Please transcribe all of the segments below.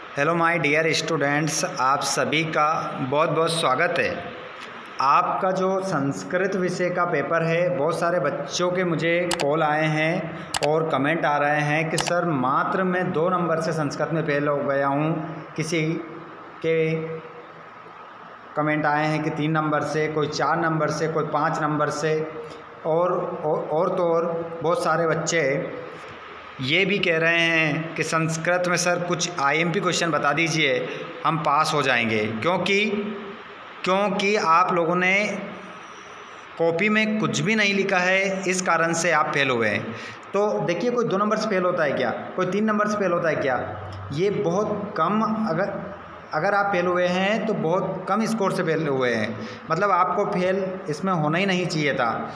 Hello my dear students, आप सभी का बहुत बहुत स्वागत है। आपका जो संस्कृत विषय का पेपर है, बहुत सारे बच्चों के मुझे कॉल आए हैं और कमेंट आ रहे हैं कि सर मात्र मैं 2 नंबर से संस्कृत में फेल हो गया हूँ। किसी के कमेंट आए हैं कि 3 नंबर से, कोई 4 नंबर से, कोई 5 नंबर से और तो और बहुत सारे बच्चे ये भी कह रहे हैं कि संस्कृत में सर कुछ आईएमपी क्वेश्चन बता दीजिए, हम पास हो जाएंगे। क्योंकि आप लोगों ने कॉपी में कुछ भी नहीं लिखा है, इस कारण से आप फेल हुए हैं। तो देखिए, कोई 2 नंबर से फेल होता है क्या, कोई 3 नंबर से फेल होता है क्या? ये बहुत कम, अगर आप फेल हुए हैं तो बहुत कम स्कोर से फेल हुए हैं। मतलब आपको फेल इसमें होना ही नहीं चाहिए था।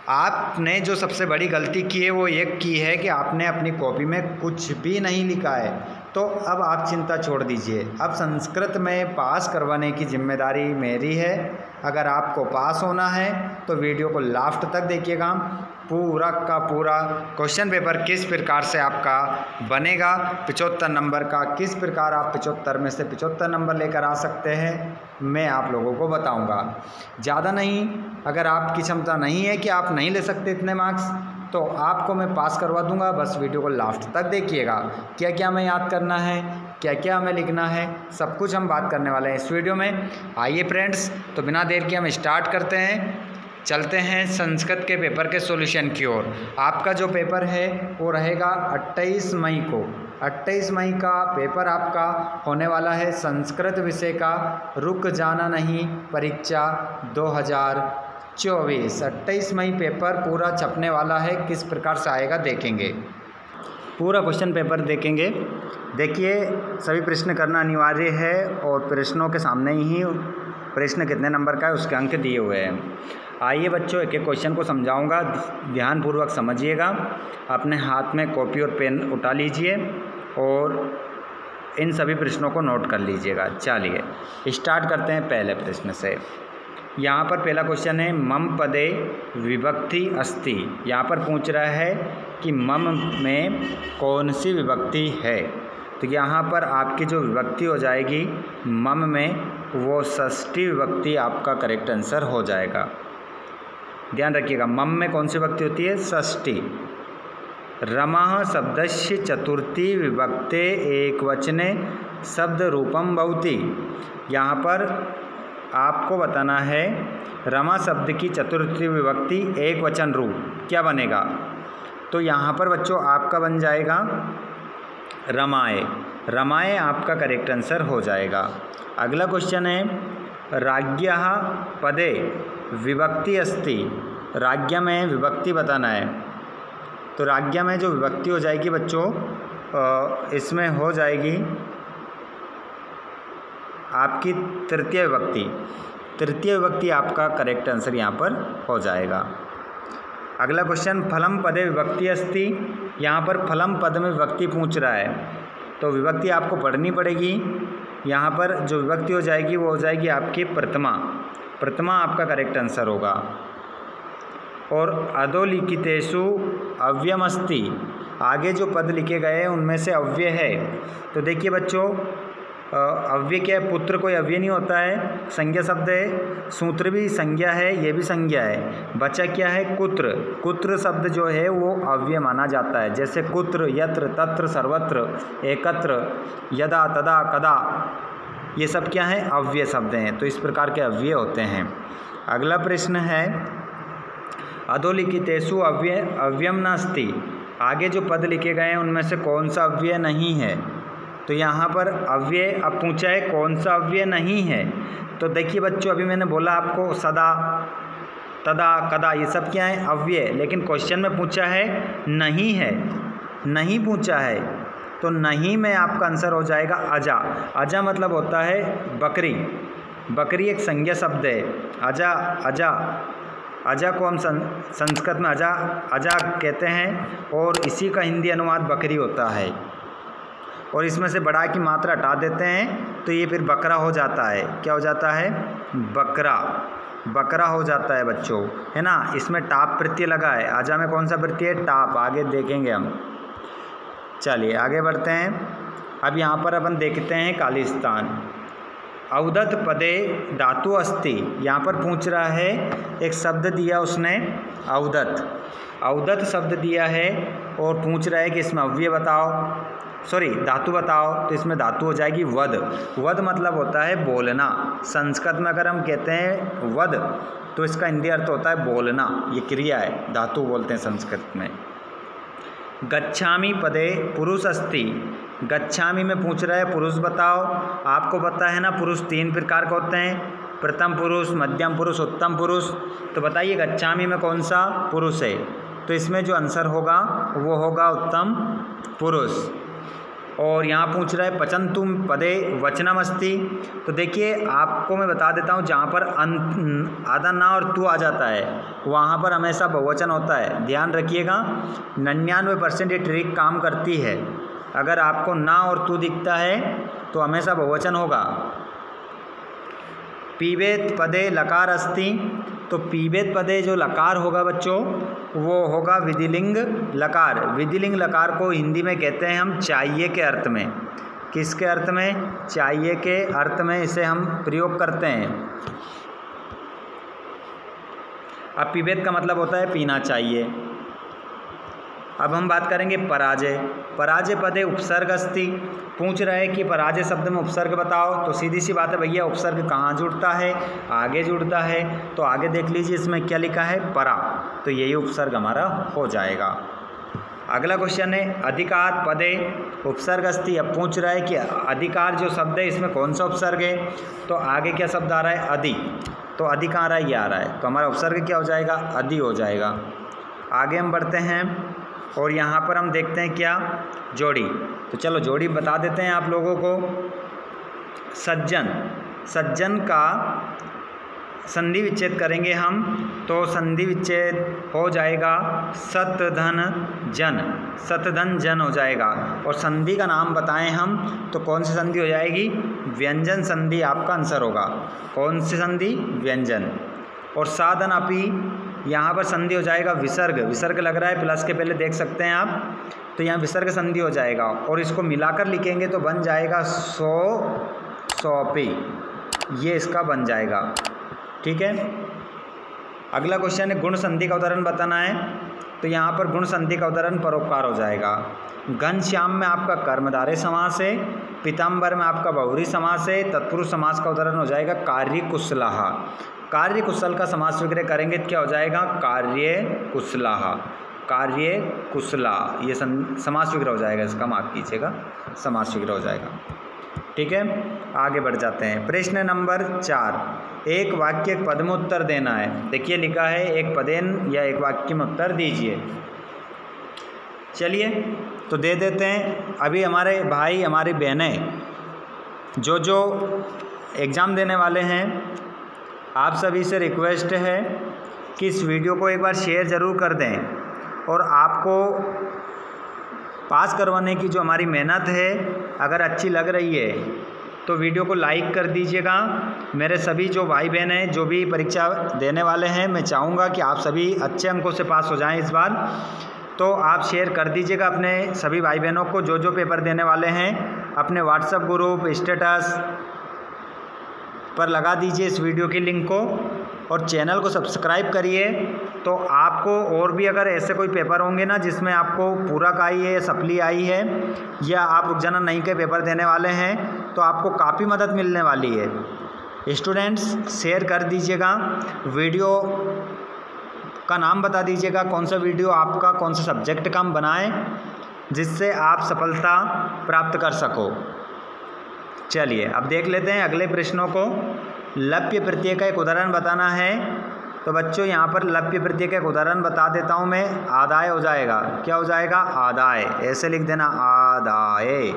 आपने जो सबसे बड़ी गलती की है वो ये की है कि आपने अपनी कॉपी में कुछ भी नहीं लिखा है। तो अब आप चिंता छोड़ दीजिए। अब संस्कृत में पास करवाने की जिम्मेदारी मेरी है। अगर आपको पास होना है तो वीडियो को लास्ट तक देखिएगा। पूरा का पूरा क्वेश्चन पेपर किस प्रकार से आपका बनेगा, 75 नंबर का, किस प्रकार आप 75 में से 75 नंबर लेकर आ सकते हैं, मैं आप लोगों को बताऊंगा। ज़्यादा नहीं, अगर आपकी क्षमता नहीं है कि आप नहीं ले सकते इतने मार्क्स, तो आपको मैं पास करवा दूंगा। बस वीडियो को लास्ट तक देखिएगा। क्या क्या हमें याद करना है, क्या क्या हमें लिखना है, सब कुछ हम बात करने वाले हैं इस वीडियो में। आइए फ्रेंड्स, तो बिना देर के हम स्टार्ट करते हैं। चलते हैं संस्कृत के पेपर के सॉल्यूशन की ओर। आपका जो पेपर है वो रहेगा 28 मई को। 28 मई का पेपर आपका होने वाला है संस्कृत विषय का रुक जाना नहीं परीक्षा 2024। 28 मई पेपर पूरा छपने वाला है। किस प्रकार से आएगा देखेंगे, पूरा क्वेश्चन पेपर देखेंगे। देखिए, सभी प्रश्न करना अनिवार्य है और प्रश्नों के सामने ही प्रश्न कितने नंबर का है उसके अंक दिए हुए हैं। आइए बच्चों, एक एक क्वेश्चन को समझाऊंगा, ध्यानपूर्वक समझिएगा। अपने हाथ में कॉपी और पेन उठा लीजिए और इन सभी प्रश्नों को नोट कर लीजिएगा। चलिए स्टार्ट करते हैं पहले प्रश्न से। यहाँ पर पहला क्वेश्चन है, मम पदे विभक्ति अस्ति। यहाँ पर पूछ रहा है कि मम में कौन सी विभक्ति है। तो यहाँ पर आपकी जो विभक्ति हो जाएगी मम में, वो षष्ठी विभक्ति आपका करेक्ट आंसर हो जाएगा। ध्यान रखिएगा, मम में कौन सी विभक्ति होती है? षष्ठी। रमः शब्दस्य चतुर्थी विभक्ते एकवचने शब्द रूपम भवति। यहाँ पर आपको बताना है रमा शब्द की चतुर्थी विभक्ति एक वचन रूप क्या बनेगा। तो यहाँ पर बच्चों आपका बन जाएगा रमाए। रमाए आपका करेक्ट आंसर हो जाएगा। अगला क्वेश्चन है, राज्ञः पदे विभक्ति अस्ति। राज्ञ में विभक्ति बताना है। तो राज्ञ में जो विभक्ति हो जाएगी बच्चों, इसमें हो जाएगी आपकी तृतीय विभक्ति। तृतीय विभक्ति आपका करेक्ट आंसर यहाँ पर हो जाएगा। अगला क्वेश्चन, फलम पदे विभक्ति अस्ति। यहाँ पर फलम पद में विभक्ति पूछ रहा है, तो विभक्ति आपको पढ़नी पड़ेगी। यहाँ पर जो विभक्ति हो जाएगी वो हो जाएगी आपकी प्रथमा। प्रथमा आपका करेक्ट आंसर होगा। और अधोलिखितेषु अव्ययमस्ति। आगे जो पद लिखे गए हैं उनमें से अव्यय है। तो देखिए बच्चों, अव्यय क्या है? पुत्र कोई अव्यय नहीं होता है, संज्ञा शब्द है। सूत्र भी संज्ञा है, ये भी संज्ञा है। बचा क्या है? कुत्र। कुत्र शब्द जो है वो अव्यय माना जाता है। जैसे कुत्र, यत्र, तत्र, सर्वत्र, एकत्र, यदा, तदा, कदा, ये सब क्या है? अव्यय शब्द हैं। तो इस प्रकार के अव्यय होते हैं। अगला प्रश्न है, अधोलिखितेषु अव्ययम नास्ति। आगे जो पद लिखे गए हैं उनमें से कौन सा अव्यय नहीं है। तो यहाँ पर अव्यय अब पूछा है कौन सा अव्यय नहीं है। तो देखिए बच्चों, अभी मैंने बोला आपको सदा, तदा, कदा, ये सब क्या है? अव्यय। लेकिन क्वेश्चन में पूछा है नहीं है, नहीं पूछा है। तो नहीं में आपका आंसर हो जाएगा अजा। अजा मतलब होता है बकरी। बकरी एक संज्ञा शब्द है। अजा, अजा, अजा को हम संस्कृत में अजा अजा कहते हैं और इसी का हिंदी अनुवाद बकरी होता है। और इसमें से बड़ा की मात्रा हटा देते हैं तो ये फिर बकरा हो जाता है। क्या हो जाता है? बकरा। बकरा हो जाता है बच्चों, है ना। इसमें टाप प्रत्यय लगा है। आजा में कौन सा प्रत्यय है? टाप। आगे देखेंगे हम। चलिए आगे बढ़ते हैं। अब यहाँ पर अपन देखते हैं खालिस्तान। अवदत पदे धातु अस्ति, यहाँ पर पूछ रहा है, एक शब्द दिया उसने अवदत शब्द दिया है और पूछ रहा है कि इसमें अव्यय बताओ, सॉरी धातु बताओ। तो इसमें धातु हो जाएगी वद। वद मतलब होता है बोलना। संस्कृत में अगर हम कहते हैं वद तो इसका हिंदी अर्थ होता है बोलना, ये क्रिया है, धातु बोलते हैं संस्कृत में। गच्छामि पदे पुरुष अस्ति, गच्छामि में पूछ रहा है पुरुष बताओ। आपको पता है ना पुरुष 3 प्रकार के होते हैं, प्रथम पुरुष, मध्यम पुरुष, उत्तम पुरुष। तो बताइए गच्छामि में कौन सा पुरुष है? तो इसमें जो आंसर होगा वो होगा उत्तम पुरुष। और यहाँ पूछ रहा है पचंतुम पदे वचनम अस्ति। तो देखिए आपको मैं बता देता हूँ, जहाँ पर आधा ना और तू आ जाता है वहाँ पर हमेशा बहुवचन होता है, ध्यान रखिएगा। 99% ये ट्रिक काम करती है। अगर आपको ना और तू दिखता है तो हमेशा बहुवचन होगा। पीबेत पदे लकार अस्ति, तो पीबेत पदे जो लकार होगा बच्चों वो होगा विधिलिंग लकार। विधिलिंग लकार को हिंदी में कहते हैं हम चाहिए के अर्थ में। किसके अर्थ में? चाहिए के अर्थ में इसे हम प्रयोग करते हैं। अब पीबेत का मतलब होता है पीना चाहिए। अब हम बात करेंगे पराजय। पराजय पदे उपसर्ग अस्ति, पूछ रहा है कि पराजय शब्द में उपसर्ग बताओ। तो सीधी सी बात है भैया, उपसर्ग कहाँ जुड़ता है? आगे जुड़ता है। तो आगे देख लीजिए इसमें क्या लिखा है, परा, तो यही उपसर्ग हमारा हो जाएगा। अगला क्वेश्चन है अधिकार पदे उपसर्ग अस्ति। अब पूछ रहा है कि अधिकार जो शब्द है इसमें कौन सा उपसर्ग है? तो आगे क्या शब्द आ रहा है? अधि। तो अधि कहाँ आ रहा है? ये आ रहा है, तो हमारा उपसर्ग क्या हो जाएगा? अधि हो जाएगा। आगे हम बढ़ते हैं और यहाँ पर हम देखते हैं क्या, जोड़ी। तो चलो जोड़ी बता देते हैं आप लोगों को। सज्जन, सज्जन का संधि विच्छेद करेंगे हम, तो संधि विच्छेद हो जाएगा सत धन जन, सत धन जन हो जाएगा। और संधि का नाम बताएं हम तो कौन सी संधि हो जाएगी? व्यंजन संधि आपका आंसर होगा। कौन सी संधि? व्यंजन। और साधन अपी, यहाँ पर संधि हो जाएगा विसर्ग। विसर्ग लग रहा है प्लस के पहले, देख सकते हैं आप, तो यहाँ विसर्ग संधि हो जाएगा। और इसको मिलाकर लिखेंगे तो बन जाएगा सौ सौपी, ये इसका बन जाएगा। ठीक है। अगला क्वेश्चन है गुण संधि का उदाहरण बताना है। तो यहाँ पर गुण संधि का उदाहरण परोपकार हो जाएगा। घनश्याम में आपका कर्मधारय समास है, पीताम्बर में आपका बहुरी समास है, तत्पुरुष समास का उदाहरण हो जाएगा कार्यकुशलः। कार्य कुशल का समास विग्रह करेंगे तो क्या हो जाएगा? कार्य कुशलः, कार्य कुशला, ये समास विग्रह हो जाएगा इसका, माफ कीजिएगा, समास विग्रह हो जाएगा। ठीक है, आगे बढ़ जाते हैं। प्रश्न नंबर 4, एक वाक्य एक पद में उत्तर देना है। देखिए लिखा है एक पदेन या एक वाक्य में उत्तर दीजिए। चलिए तो दे देते हैं। अभी हमारे भाई हमारी बहनें जो एग्ज़ाम देने वाले हैं, आप सभी से रिक्वेस्ट है कि इस वीडियो को एक बार शेयर ज़रूर कर दें। और आपको पास करवाने की जो हमारी मेहनत है अगर अच्छी लग रही है तो वीडियो को लाइक कर दीजिएगा। मेरे सभी जो भाई बहन हैं जो भी परीक्षा देने वाले हैं, मैं चाहूँगा कि आप सभी अच्छे अंकों से पास हो जाएं इस बार। तो आप शेयर कर दीजिएगा अपने सभी भाई बहनों को जो पेपर देने वाले हैं। अपने व्हाट्सएप ग्रुप स्टेटस पर लगा दीजिए इस वीडियो की लिंक को, और चैनल को सब्सक्राइब करिए। तो आपको और भी अगर ऐसे कोई पेपर होंगे ना जिसमें आपको पूरक आई है, सप्ली आई है, या आप उपजना नहीं के पेपर देने वाले हैं, तो आपको काफ़ी मदद मिलने वाली है। स्टूडेंट्स शेयर कर दीजिएगा। वीडियो का नाम बता दीजिएगा कौन सा वीडियो आपका कौन सा सब्जेक्ट का हम बनाएं जिससे आप सफलता प्राप्त कर सको। चलिए अब देख लेते हैं अगले प्रश्नों को। लप्य प्रत्यय का एक उदाहरण बताना है। तो बच्चों यहाँ पर लप्य प्रत्यय का एक उदाहरण बता देता हूँ मैं। आदाय हो जाएगा, क्या हो जाएगा? आदाय, ऐसे लिख देना, आदाय,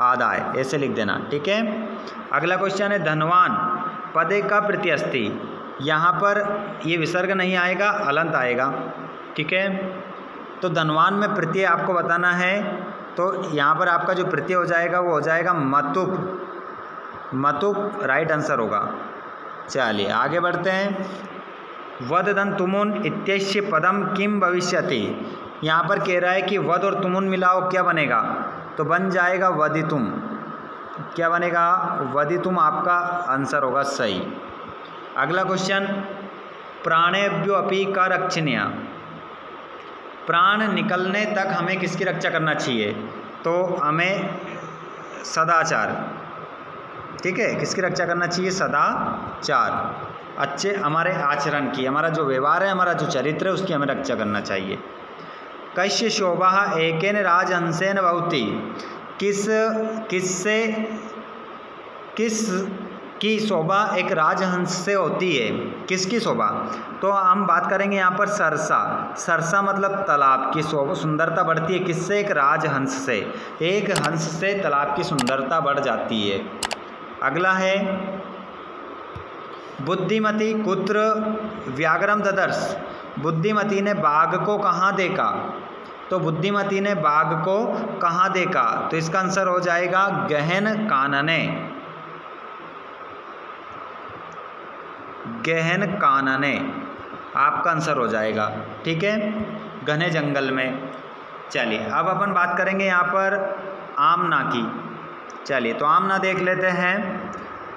आदाय ऐसे लिख देना। ठीक है। अगला क्वेश्चन है धनवान पदे का प्रत्यय अस्ति। यहाँ पर ये विसर्ग नहीं आएगा, अलंत आएगा। ठीक है। तो धनवान में प्रत्यय आपको बताना है। तो यहाँ पर आपका जो प्रत्यय हो जाएगा वो हो जाएगा मतुप, मतुप राइट आंसर होगा। चलिए आगे बढ़ते हैं। वद धन तुमुन इत्यस्य पदम किम भविष्यति। यहाँ पर कह रहा है कि वद और तुमुन मिलाओ क्या बनेगा? तो बन जाएगा वदितुम। क्या बनेगा? वदितुम आपका आंसर होगा सही। अगला क्वेश्चन, प्राणेभ्यो अपि का रक्षणीय। प्राण निकलने तक हमें किसकी रक्षा करना चाहिए? तो हमें सदाचार, ठीक है, किसकी रक्षा करना चाहिए? सदाचार, अच्छे हमारे आचरण की, हमारा जो व्यवहार है, हमारा जो चरित्र है, उसकी हमें रक्षा करना चाहिए। कस्य शोभा एकेन राजहंसेन भवति। किस की शोभा एक राजहंस से होती है? किसकी शोभा? तो हम बात करेंगे यहाँ पर सरसा। सरसा मतलब तालाब की शोभा, सुंदरता बढ़ती है किससे? एक राजहंस से। एक हंस से तालाब की सुंदरता बढ़ जाती है। अगला है, बुद्धिमती कुत्र व्याघ्रम ददर्श। बुद्धिमती ने बाघ को कहाँ देखा? तो बुद्धिमती ने बाघ को कहाँ देखा? तो इसका आंसर हो जाएगा गहन कानने। गहन कानने आपका आंसर हो जाएगा, ठीक है, घने जंगल में। चलिए अब अपन बात करेंगे यहाँ पर आमना की। चलिए तो आमना देख लेते हैं।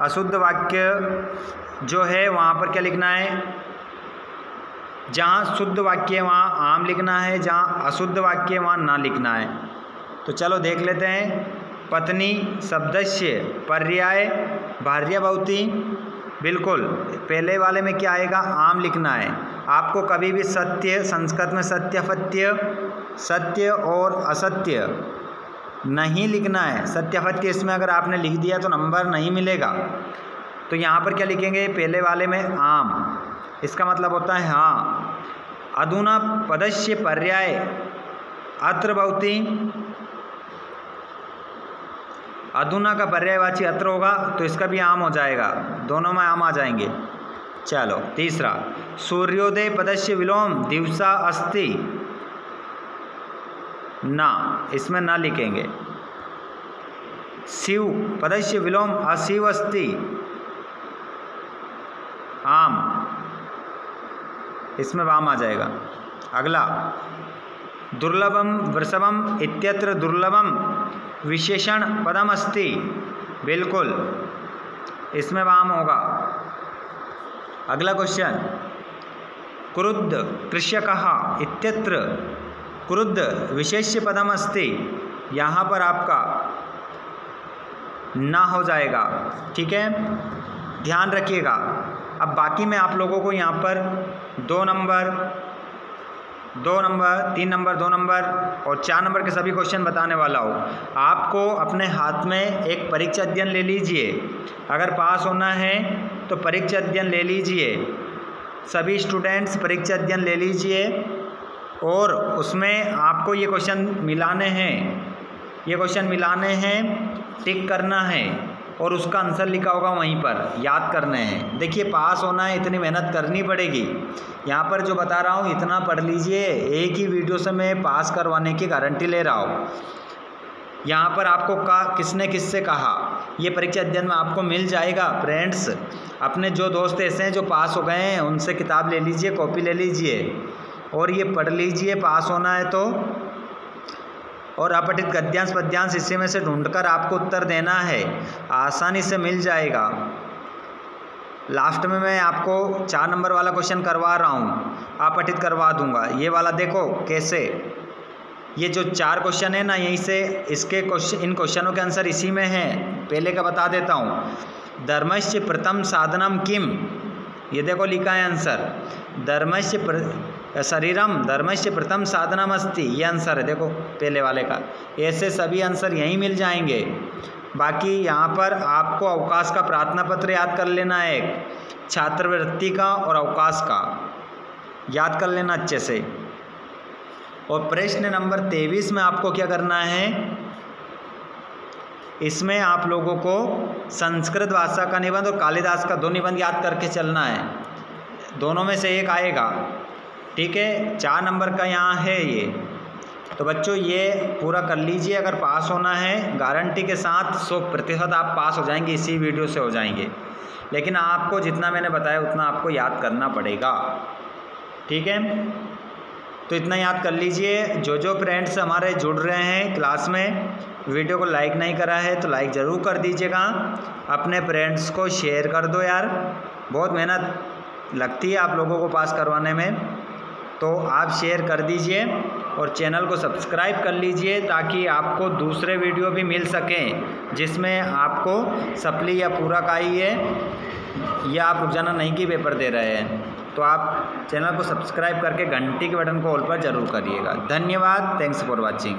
अशुद्ध वाक्य जो है वहाँ पर क्या लिखना है? जहाँ शुद्ध वाक्य है वहाँ आम लिखना है, जहाँ अशुद्ध वाक्य है वहाँ ना लिखना है। तो चलो देख लेते हैं। पत्नी शब्दस्य पर्याय भार्या भवति। बिल्कुल पहले वाले में क्या आएगा? आम लिखना है। आपको कभी भी सत्य, संस्कृत में सत्यापत्य, सत्य और असत्य नहीं लिखना है। सत्यापत्य इसमें अगर आपने लिख दिया तो नंबर नहीं मिलेगा। तो यहाँ पर क्या लिखेंगे? पहले वाले में आम, इसका मतलब होता है हाँ। अधुना पदस्य पर्याय अत्र भवति। अधुना का पर्यायवाची अत्र होगा तो इसका भी आम हो जाएगा, दोनों में आम आ जाएंगे। चलो तीसरा, सूर्योदय पदस्य विलोम दिवसा अस्ति। ना, इसमें ना लिखेंगे। शिव पदस्य विलोम अशिव अस्ति। आम, इसमें वाम आ जाएगा। अगला, दुर्लभम वृषभम इत्यत्र दुर्लभम विशेषण पदम अस्ति। बिल्कुल इसमें वाम होगा। अगला क्वेश्चन, क्रुद्ध कृषकः इत्यत्र क्रुद्ध विशेष्य पदम अस्ति। यहाँ पर आपका ना हो जाएगा, ठीक है, ध्यान रखिएगा। अब बाकी मैं आप लोगों को यहाँ पर 2 नंबर, 2 नंबर, 3 नंबर, 2 नंबर और 4 नंबर के सभी क्वेश्चन बताने वाला हूँ। आपको अपने हाथ में एक परीक्षा अध्ययन ले लीजिए। अगर पास होना है तो परीक्षा अध्ययन ले लीजिए। सभी स्टूडेंट्स परीक्षा अध्ययन ले लीजिए और उसमें आपको ये क्वेश्चन मिलाने हैं, ये क्वेश्चन मिलाने हैं, टिक करना है और उसका आंसर लिखा होगा वहीं पर, याद करने हैं। देखिए पास होना है, इतनी मेहनत करनी पड़ेगी। यहाँ पर जो बता रहा हूँ इतना पढ़ लीजिए, एक ही वीडियो से मैं पास करवाने की गारंटी ले रहा हूँ। यहाँ पर आपको किसने किससे कहा, ये परीक्षा अध्ययन में आपको मिल जाएगा। फ्रेंड्स, अपने जो दोस्त ऐसे हैं जो पास हो गए हैं उनसे किताब ले लीजिए, कॉपी ले लीजिए और ये पढ़ लीजिए। पास होना है तो, और अपठित गद्यांश पद्यांश इसी में से ढूंढकर आपको उत्तर देना है, आसानी से मिल जाएगा। लास्ट में मैं आपको 4 नंबर वाला क्वेश्चन करवा रहा हूँ, अपठित करवा दूंगा। ये वाला देखो कैसे, ये जो 4 क्वेश्चन है ना, यहीं से इसके क्वेश्चन, इन क्वेश्चनों के आंसर इसी में है। पहले का बता देता हूँ। धर्मस्य प्रथम साधनम किम, ये देखो लिखा है आंसर। धर्मस्य शरीरम धर्मस्य प्रथम साधनम अस्ति, ये आंसर है देखो पहले वाले का। ऐसे सभी आंसर यहीं मिल जाएंगे। बाकी यहाँ पर आपको अवकाश का प्रार्थना पत्र याद कर लेना है, छात्रवृत्ति का और अवकाश का याद कर लेना अच्छे से। और प्रश्न नंबर 23 में आपको क्या करना है, इसमें आप लोगों को संस्कृत भाषा का निबंध और कालिदास का 2 निबंध याद करके चलना है। दोनों में से एक आएगा, ठीक है। 4 नंबर का यहाँ है ये। तो बच्चों ये पूरा कर लीजिए। अगर पास होना है गारंटी के साथ 100% आप पास हो जाएंगे, इसी वीडियो से हो जाएंगे। लेकिन आपको जितना मैंने बताया उतना आपको याद करना पड़ेगा, ठीक है। तो इतना याद कर लीजिए। जो फ्रेंड्स हमारे जुड़ रहे हैं क्लास में वीडियो को लाइक नहीं करा है तो लाइक ज़रूर कर दीजिएगा। अपने फ्रेंड्स को शेयर कर दो यार, बहुत मेहनत लगती है आप लोगों को पास करवाने में, तो आप शेयर कर दीजिए और चैनल को सब्सक्राइब कर लीजिए ताकि आपको दूसरे वीडियो भी मिल सकें जिसमें आपको सप्ली या पूरा का ही है या आप रोजाना नहीं की पेपर दे रहे हैं। तो आप चैनल को सब्सक्राइब करके घंटी के बटन को ऑल पर ज़रूर करिएगा। धन्यवाद। Thanks for watching.